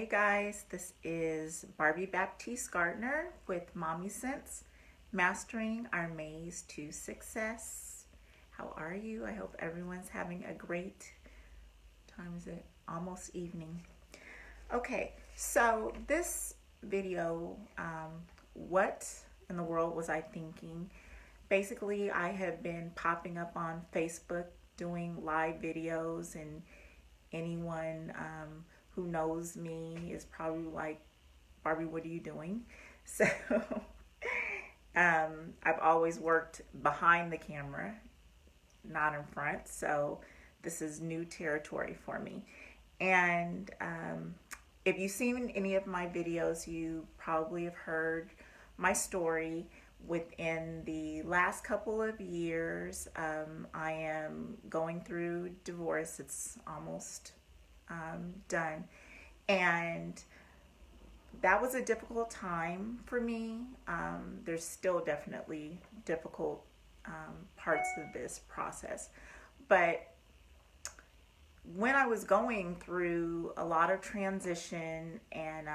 Hey guys, this is Barbie Baptiste Gardner with Mommy Sense, Mastering Our Maze to Success. How are you? I hope everyone's having a great time. Is it almost evening? Okay, so this video, what in the world was I thinking? Basically, I have been popping up on Facebook doing live videos, and anyone who knows me is probably like, Barbie, what are you doing? So I've always worked behind the camera, not in front. So this is new territory for me. And if you've seen any of my videos, you probably have heard my story. Within the last couple of years, I am going through divorce. It's almost done. And that was a difficult time for me. There's still definitely difficult parts of this process. But when I was going through a lot of transition and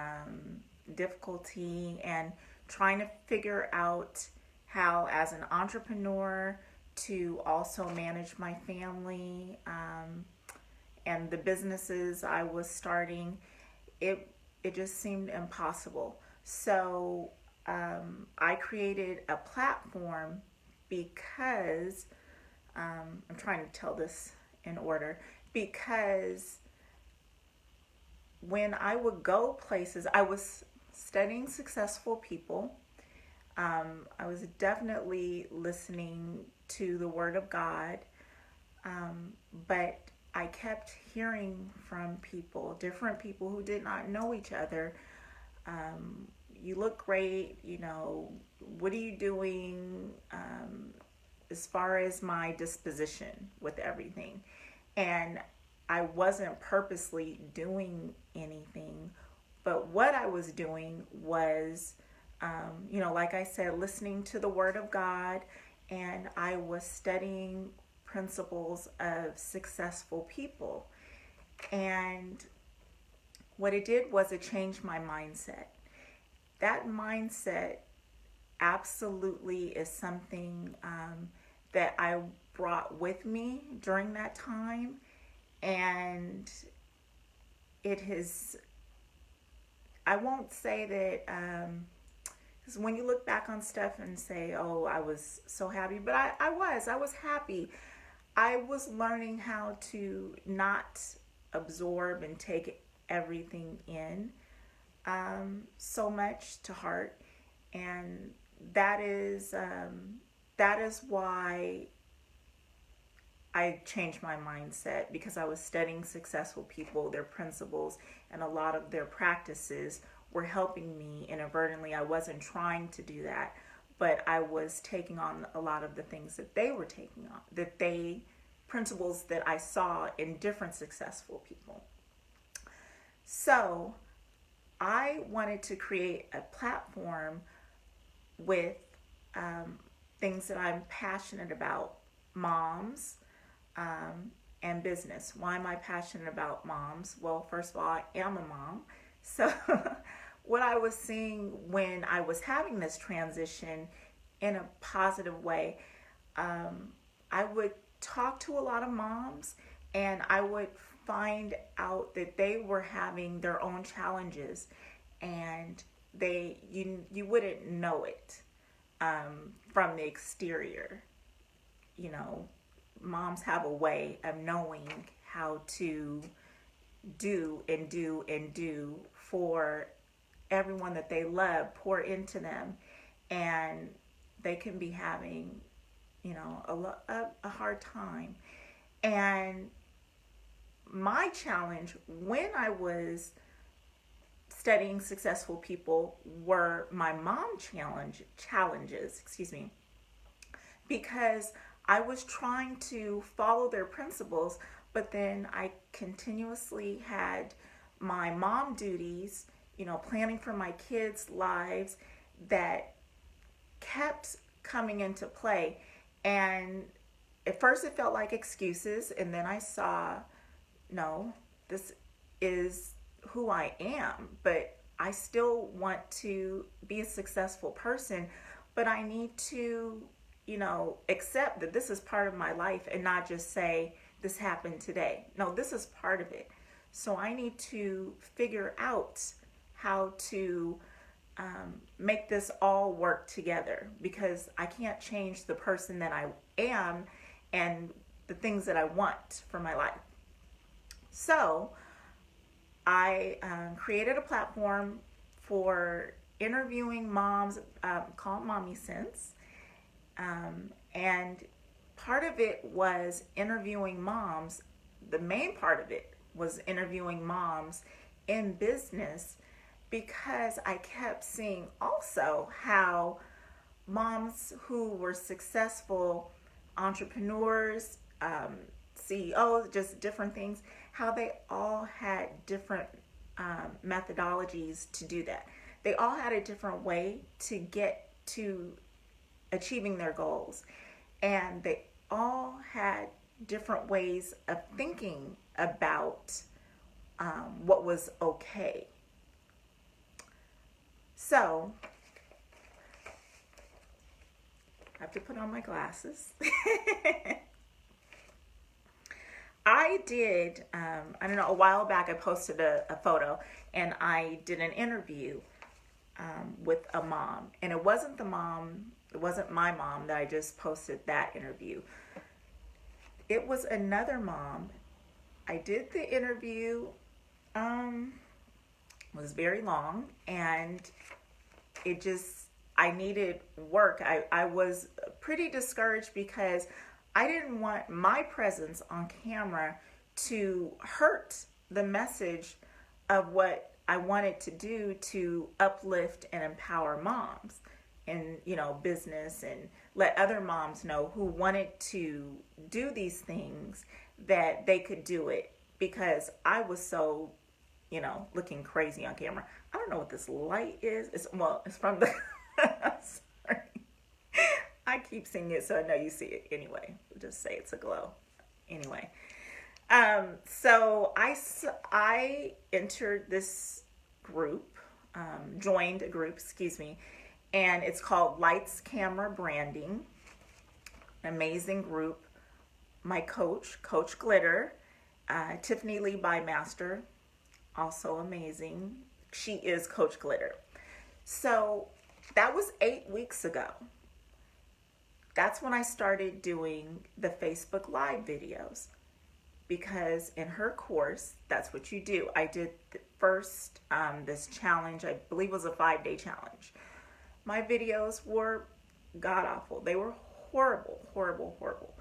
difficulty and trying to figure out how, as an entrepreneur, to also manage my family and the businesses I was starting, it just seemed impossible. So I created a platform because I'm trying to tell this in order. Because when I would go places, I was studying successful people. I was definitely listening to the Word of God, but I kept hearing from people, different people who did not know each other. You look great, what are you doing, as far as my disposition with everything. And I wasn't purposely doing anything, but what I was doing was, like I said, listening to the Word of God, and I was studying principles of successful people. And what it did was it changed my mindset. That mindset absolutely is something that I brought with me during that time. And it has, I won't say that, because when you look back on stuff and say, oh, I was so happy, but I was happy. I was learning how to not absorb and take everything in so much to heart. And that is why I changed my mindset, because I was studying successful people, their principles, and a lot of their practices were helping me inadvertently. I wasn't trying to do that, but I was taking on a lot of the things that they were taking on, principles that I saw in different successful people. So I wanted to create a platform with things that I'm passionate about: moms, and business. Why am I passionate about moms? Well, first of all, I am a mom. So what I was seeing when I was having this transition in a positive way, I would talk to a lot of moms, and I would find out that they were having their own challenges, and you wouldn't know it from the exterior. Moms have a way of knowing how to do for everyone that they love, pour into them, and they can be having, a hard time. And my challenge when I was studying successful people were my mom challenges, because I was trying to follow their principles, but then I continuously had my mom duties, planning for my kids' lives, that kept coming into play. And at first it felt like excuses, and then I saw, no, this is who I am, but I still want to be a successful person, but I need to, accept that this is part of my life and not just say this happened today. No, this is part of it. So I need to figure out how to make this all work together, because I can't change the person that I am and the things that I want for my life. So I created a platform for interviewing moms called Mommy Sense. And part of it was interviewing moms. The main part of it was interviewing moms in business, because I kept seeing also how moms who were successful entrepreneurs, CEOs, just different things, how they all had different methodologies to do that. They all had a different way to get to achieving their goals. And they all had different ways of thinking about what was okay. So, I have to put on my glasses. I did, I don't know, a while back I posted a photo, and I did an interview with a mom. And it wasn't my mom that I just posted that interview. It was another mom. I did the interview, was very long, and I needed work. I was pretty discouraged because I didn't want my presence on camera to hurt the message of what I wanted to do to uplift and empower moms in, business, and let other moms know who wanted to do these things that they could do it, because I was so, looking crazy on camera. I don't know what this light is. It's from the, sorry. I keep seeing it, so I know you see it anyway. We'll just say it's a glow. Anyway. So I entered this group, joined a group, and it's called Lights Camera Branding. An amazing group. My coach, Coach Glitter, Tiffany Lee Bymaster, also amazing. She is Coach Glitter. So that was 8 weeks ago. That's when I started doing the Facebook Live videos, because in her course, that's what you do. I did first this challenge, I believe it was a 5-day challenge. My videos were god awful. They were horrible, horrible, horrible.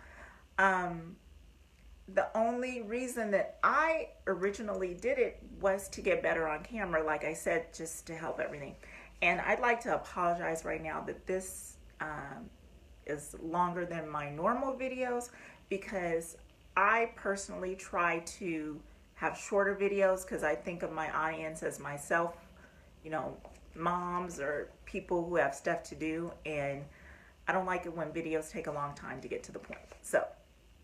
The only reason that I originally did it was to get better on camera, like I said, just to help everything. And I'd like to apologize right now that this is longer than my normal videos, because I personally try to have shorter videos, because I think of my audience as myself, moms or people who have stuff to do, and I don't like it when videos take a long time to get to the point. So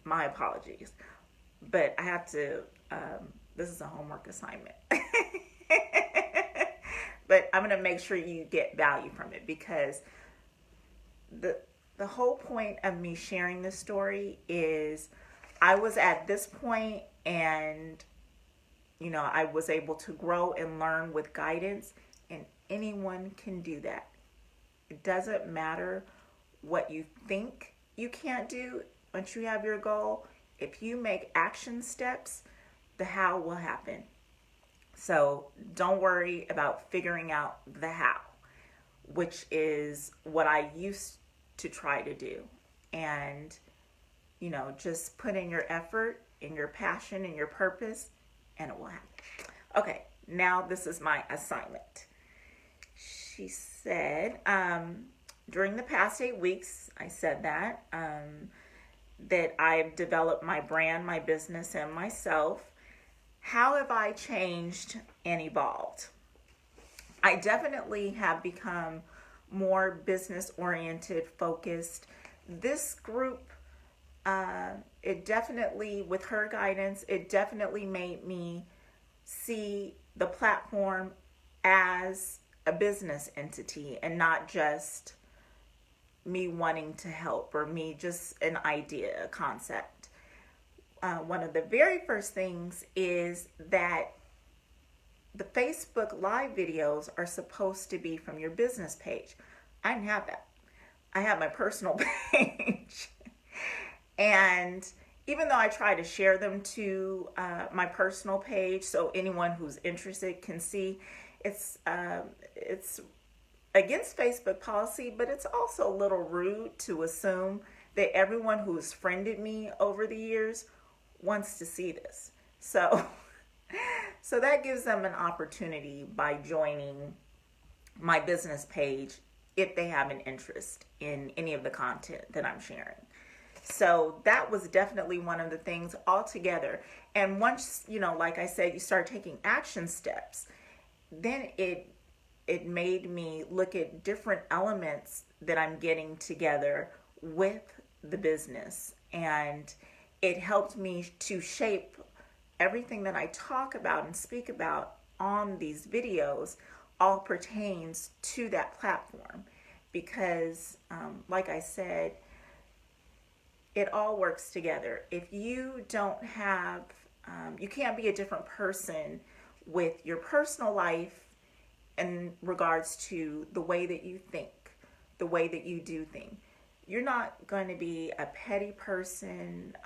my apologies, but I have to, this is a homework assignment. But I'm going to make sure you get value from it, because the whole point of me sharing this story is I was at this point, and I was able to grow and learn with guidance, and anyone can do that. It doesn't matter what you think you can't do. Once you have your goal, if you make action steps, the how will happen. So don't worry about figuring out the how, which is what I used to try to do. And, just put in your effort, in your passion, in your purpose, and it will happen. Okay, now this is my assignment. She said, during the past 8 weeks, I said that I've developed my brand, my business, and myself. How have I changed and evolved? I definitely have become more business-oriented, focused. This group, it definitely, with her guidance, it definitely made me see the platform as a business entity and not just me wanting to help or me just an idea, a concept. One of the very first things is that the Facebook Live videos are supposed to be from your business page. I didn't have that. I have my personal page. And even though I try to share them to my personal page so anyone who's interested can see, it's against Facebook policy, but it's also a little rude to assume that everyone who's friended me over the years wants to see this. So that gives them an opportunity by joining my business page if they have an interest in any of the content that I'm sharing. So that was definitely one of the things altogether. And once, like I said, you start taking action steps, then it made me look at different elements that I'm getting together with the business. And it helped me to shape everything that I talk about and speak about on these videos all pertains to that platform. Because, like I said, it all works together. If you don't have, you can't be a different person with your personal life in regards to the way that you think, the way that you do things. You're not going to be a petty person,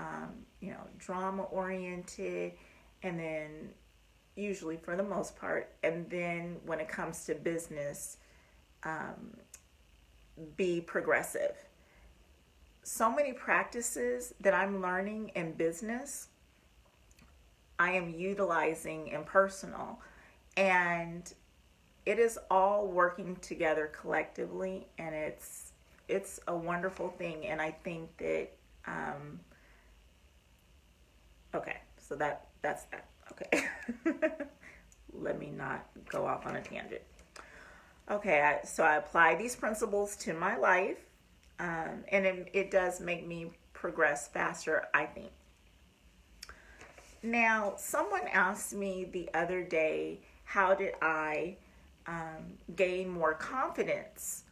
drama oriented, and then usually for the most part, and then when it comes to business, be progressive. So many practices that I'm learning in business, I am utilizing in personal, and it is all working together collectively, and it's a wonderful thing. And I think that okay, so that's that. Okay. Let me not go off on a tangent. Okay, so I apply these principles to my life, and it does make me progress faster, I think. Now, someone asked me the other day, how did I gain more confidence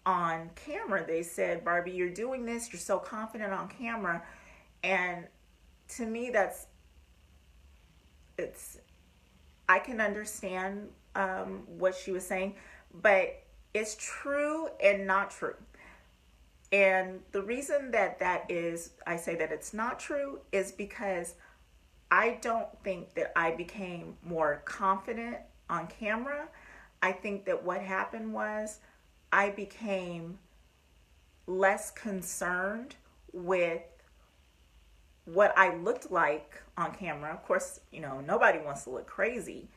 on camera? They said, Barbie, you're doing this, you're so confident on camera. And to me, I can understand what she was saying, but it's true and not true. And the reason that I say that it's not true is because I don't think that I became more confident on camera. I think that what happened was I became less concerned with what I looked like on camera. Of course, nobody wants to look crazy.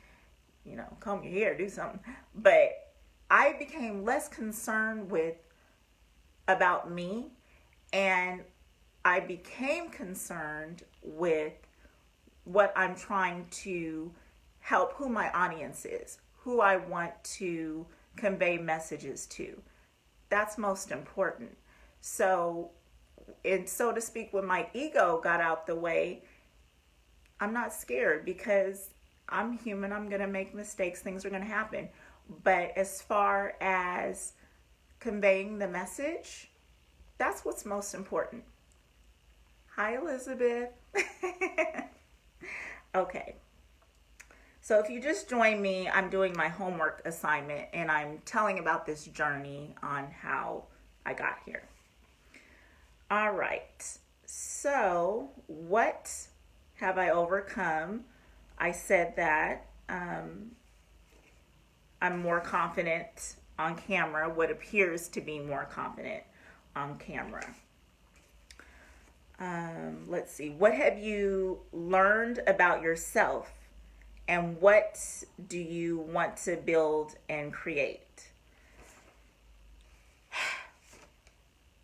Comb your hair, do something. But I became less concerned about me, and I became concerned with what I'm trying to help, who my audience is, who I want to convey messages to. That's most important. So, and so to speak, when my ego got out the way, I'm not scared because I'm human. I'm going to make mistakes. Things are going to happen. But as far as conveying the message, that's what's most important. Hi, Elizabeth. Okay. So if you just joined me, I'm doing my homework assignment and I'm telling about this journey on how I got here. All right. So what have I overcome? I said that I'm more confident on camera, what appears to be more confident on camera. Let's see. What have you learned about yourself, and what do you want to build and create?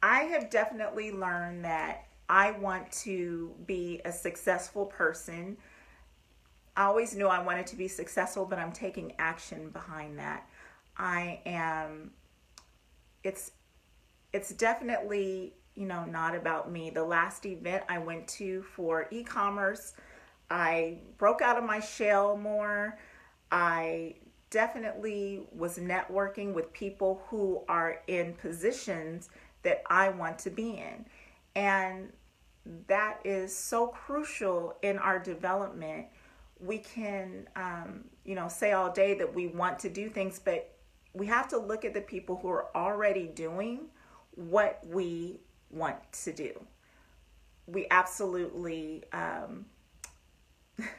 I have definitely learned that I want to be a successful person. I always knew I wanted to be successful, but I'm taking action behind that. It's definitely, not about me. The last event I went to for e-commerce, I broke out of my shell more. I definitely was networking with people who are in positions that I want to be in. And that is so crucial in our development. We can, say all day that we want to do things, but we have to look at the people who are already doing what we want to do. We absolutely,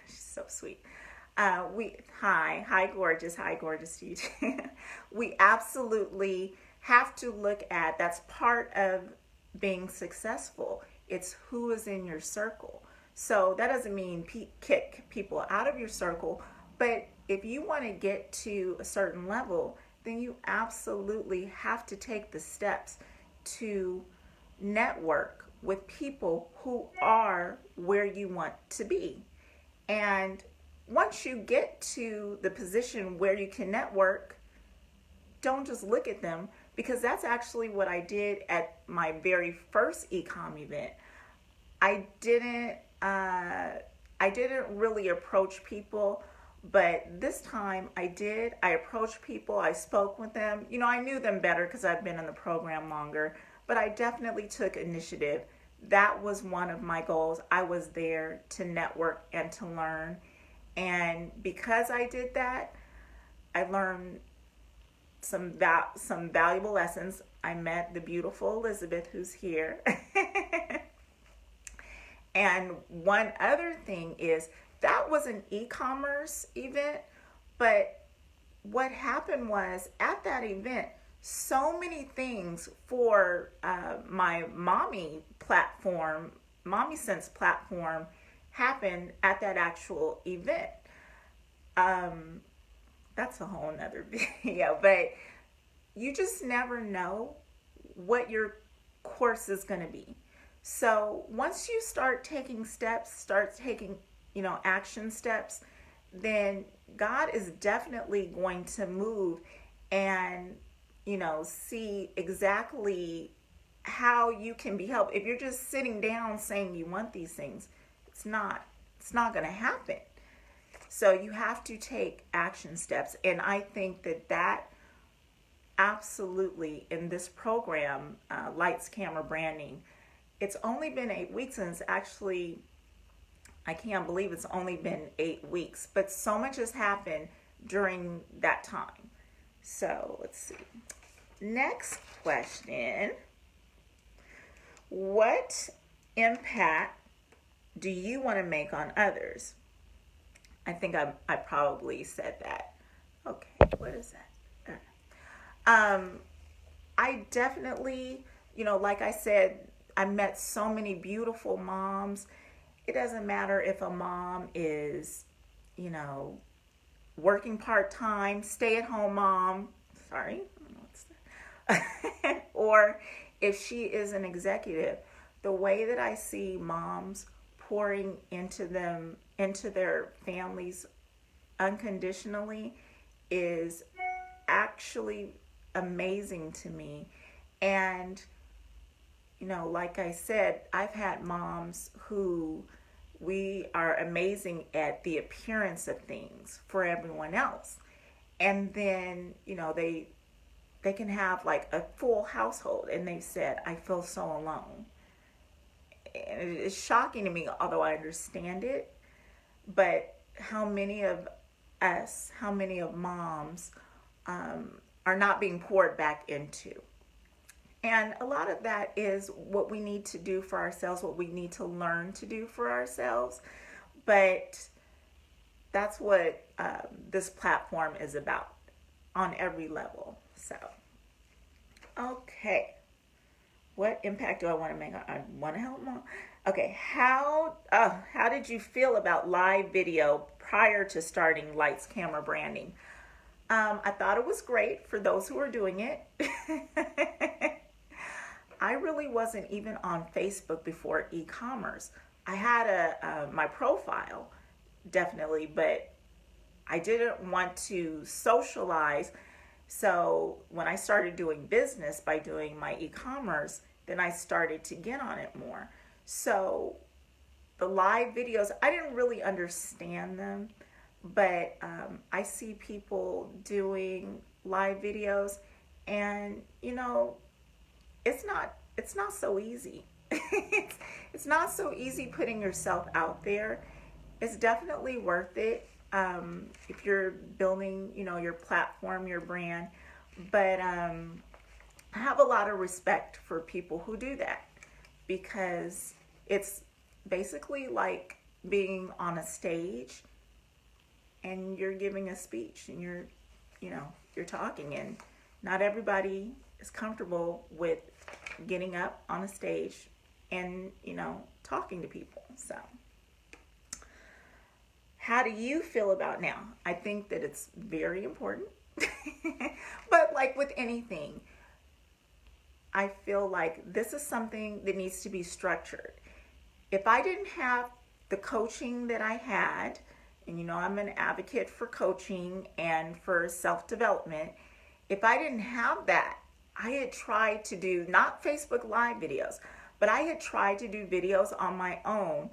she's so sweet. Hi gorgeous to you too. We absolutely have to look at, that's part of being successful. It's who is in your circle. So that doesn't mean kick people out of your circle, but if you want to get to a certain level, then you absolutely have to take the steps to network with people who are where you want to be. And once you get to the position where you can network, don't just look at them, because that's actually what I did at my very first ecom event. I didn't really approach people, but this time I did. I approached people, I spoke with them. I knew them better because I've been in the program longer, but I definitely took initiative. That was one of my goals. I was there to network and to learn. And because I did that, I learned some valuable lessons. I met the beautiful Elizabeth, who's here. And one other thing is, that was an e-commerce event, but what happened was, at that event, so many things for my Mommy Sense platform happened at that actual event. That's a whole nother video, but you just never know what your course is going to be. So once you start taking action steps, then God is definitely going to move and, see exactly how you can be helped. If you're just sitting down saying you want these things, it's not going to happen. So you have to take action steps. And I think that absolutely, in this program, Lights, Camera, Branding, it's only been 8 weeks, and it's actually, I can't believe it's only been 8 weeks, but so much has happened during that time. So let's see. Next question. What impact do you want to make on others? I think I probably said that. Okay, what is that? I definitely, like I said, I met so many beautiful moms. It doesn't matter if a mom is, working part-time, stay-at-home mom, sorry, or if she is an executive. The way that I see moms pouring into their families unconditionally is actually amazing to me. And like I said, I've had moms who we are amazing at the appearance of things for everyone else. And then, they can have like a full household, and they said, I feel so alone. And it's shocking to me, although I understand it. But how many of moms are not being poured back into? And a lot of that is what we need to do for ourselves, what we need to learn to do for ourselves. But that's what this platform is about on every level. So, okay. What impact do I want to make? I want to help more. Okay, how did you feel about live video prior to starting Lights, Camera, Branding? I thought it was great for those who are doing it. I really wasn't even on Facebook before e-commerce. I had my profile, definitely, but I didn't want to socialize. So when I started doing business by doing my e-commerce, then I started to get on it more. So the live videos, I didn't really understand them, but I see people doing live videos, and it's not so easy. It's not so easy putting yourself out there. It's definitely worth it if you're building, your platform, your brand. But I have a lot of respect for people who do that, because it's basically like being on a stage and you're giving a speech, and you're talking, and not everybody is comfortable with getting up on a stage and talking to people. So how do you feel about now? I think that it's very important. But like with anything, I feel like this is something that needs to be structured. If I didn't have the coaching that I had, and I'm an advocate for coaching and for self-development, if I didn't have that, I had tried to do not Facebook Live videos, but I had tried to do videos on my own,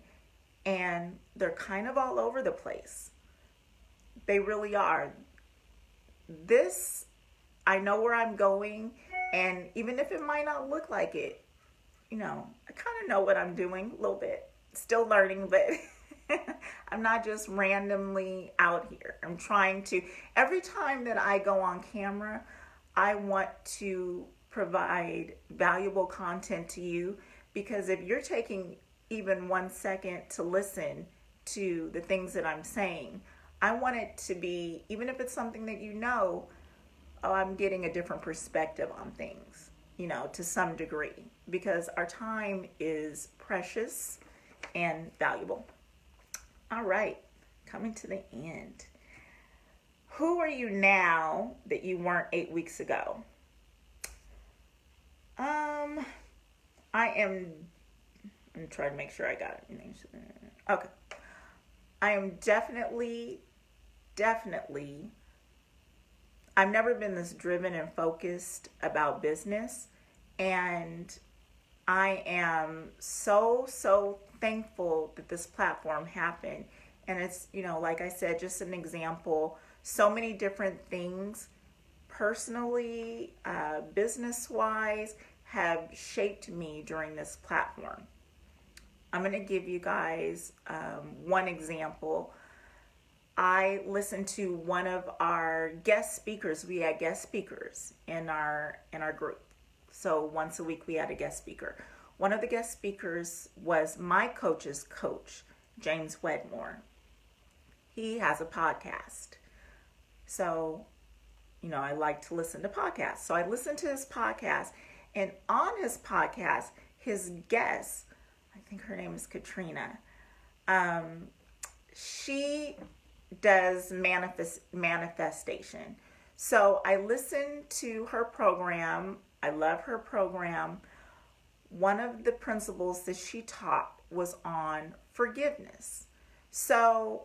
and they're kind of all over the place. They really are. This, I know where I'm going, and even if it might not look like it, I kind of know what I'm doing a little bit. Still learning, but I'm not just randomly out here. I'm trying to, every time that I go on camera, I want to provide valuable content to you, because if you're taking even 1 second to listen to the things that I'm saying, I want it to be, even if it's something that I'm getting a different perspective on things, to some degree, because our time is precious and valuable. All right, coming to the end. Who are you now that you weren't 8 weeks ago? I'm trying to make sure I got it. Okay. I am definitely, I've never been this driven and focused about business. And I am so thankful that this platform happened. And it's, like I said, just an example. So many different things, personally, business-wise, have shaped me during this platform. I'm going to give you guys one example. I listened to one of our guest speakers. We had guest speakers in our group. So once a week we had a guest speaker. One of the guest speakers was my coach's coach, James Wedmore. He has a podcast. So, I like to listen to podcasts. So I listened to his podcast, and on his podcast, his guest, I think her name is Katrina, she does manifestation. So I listened to her program. I love her program. One of the principles that she taught was on forgiveness. So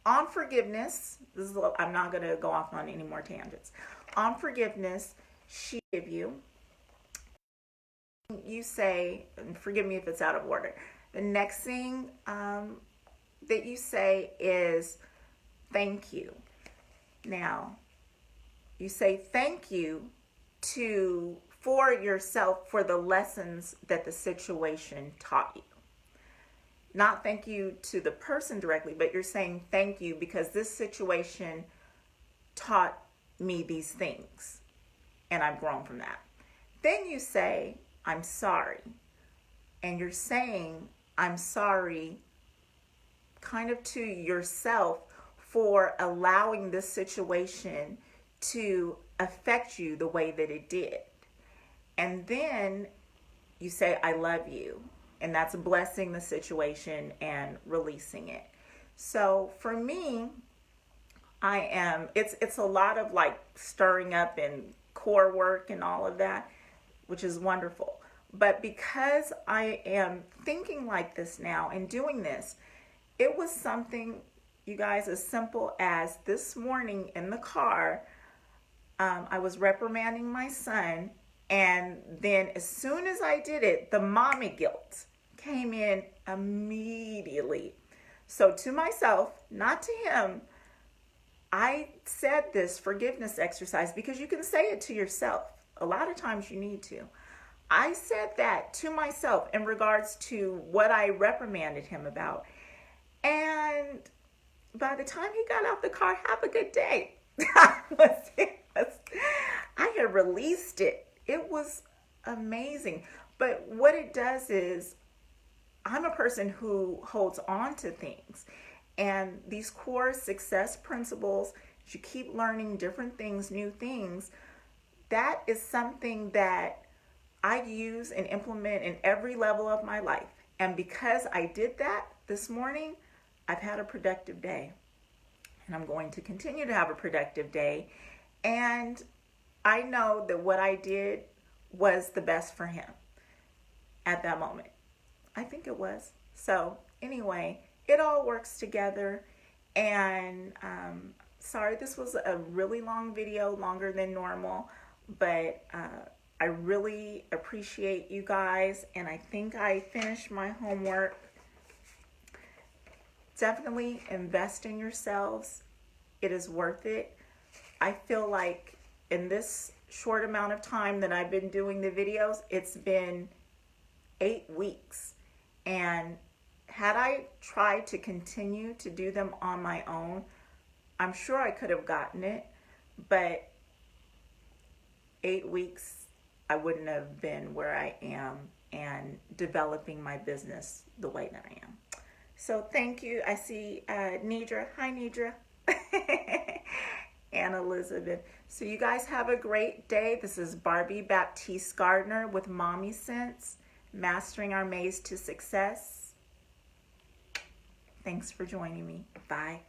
on forgiveness, I'm not going to go off on any more tangents. On forgiveness, she give you say, and forgive me if it's out of order. The next thing that you say is thank you. Now, you say thank you for yourself for the lessons that the situation taught you. Not thank you to the person directly, but you're saying thank you because this situation taught me these things and I've grown from that. Then you say, I'm sorry. And you're saying, I'm sorry kind of to yourself for allowing this situation to affect you the way that it did. And then you say, I love you. And that's blessing the situation and releasing it. So for me, it's a lot of like stirring up and core work and all of that, which is wonderful. But because I am thinking like this now and doing this, it was something, you guys, as simple as this morning in the car, I was reprimanding my son. And then as soon as I did it, the mommy guilt came in immediately. So to myself, not to him, I said this forgiveness exercise because you can say it to yourself. A lot of times you need to. I said that to myself in regards to what I reprimanded him about. And by the time he got out the car, have a good day. I had released it. It was amazing. But what it does is, I'm a person who holds on to things. And these core success principles, you keep learning different things, new things. That is something that I use and implement in every level of my life. And because I did that this morning, I've had a productive day. And I'm going to continue to have a productive day. And I know that what I did was the best for him at that moment. I think it was. So anyway, it all works together. And sorry, this was a really long video, longer than normal, but I really appreciate you guys, and I think I finished my homework. Definitely invest in yourselves. It is worth it. I feel like in this short amount of time that I've been doing the videos, it's been 8 weeks. And had I tried to continue to do them on my own, I'm sure I could have gotten it, but 8 weeks, I wouldn't have been where I am and developing my business the way that I am. So thank you. I see Nidra. Hi, Nidra. And Elizabeth. So you guys have a great day. This is Barbie Baptiste Gardner with Mommy Sense, Mastering Our Maze to Success. Thanks for joining me. Bye.